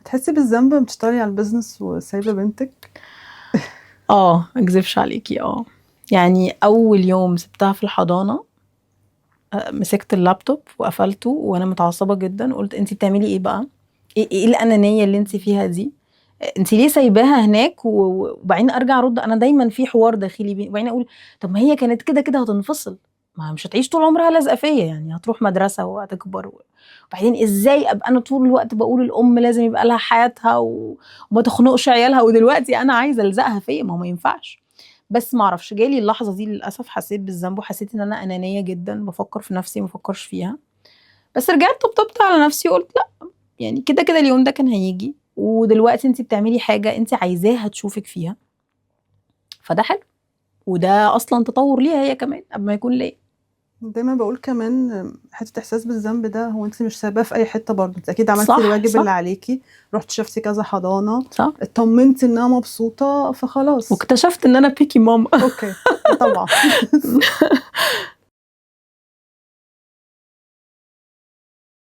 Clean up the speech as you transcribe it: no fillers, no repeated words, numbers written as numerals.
تحسي بالذنب لما بتشتغلي على البيزنس وسايبه بنتك؟ اكذبش عليكي. يعني اول يوم سبتها في الحضانة، مسكت اللابتوب وقفلته وانا متعصبة جدا، وقلت انتي بتعملي ايه بقى؟ ايه الانانية اللي انتي فيها دي؟ انتي ليه سايباها هناك؟ وبعدين ارجع ارد، انا دايما في حوار داخلي بيني، وبعدين اقول طب ما هي كانت كده كده هتنفصل، ما مش هتعيش طول عمرها لازقه فيا، يعني هتروح مدرسه وهتكبر وبعدين ازاي ابقى انا طول الوقت بقول الام لازم يبقى لها حياتها وما تخنقش عيالها، ودلوقتي انا عايزه الزقها فيا؟ ما ينفعش. بس ما اعرفش، جالي اللحظه دي للاسف، حسيت بالذنب وحسيت ان انا انانيه جدا، بفكر في نفسي ما بفكرش فيها. بس رجعت طبطبت على نفسي وقلت لا، يعني كده كده اليوم ده كان هيجي، ودلوقتي انت بتعملي حاجة انت عايزاها تشوفك فيها، فده حلو، وده اصلا تطور ليها هي كمان قبل ما يكون ليا. دايما بقول كمان حته احساس بالذنب ده، هو انت مش سايباه في اي حته برضه، انت اكيد عملتي صح الواجب اللي صح عليكي، رحت شفتي كذا حضانه، صح. اطمنتي انها مبسوطه، فخلاص. واكتشفت ان انا بيكي ماما. اوكي. طبعا.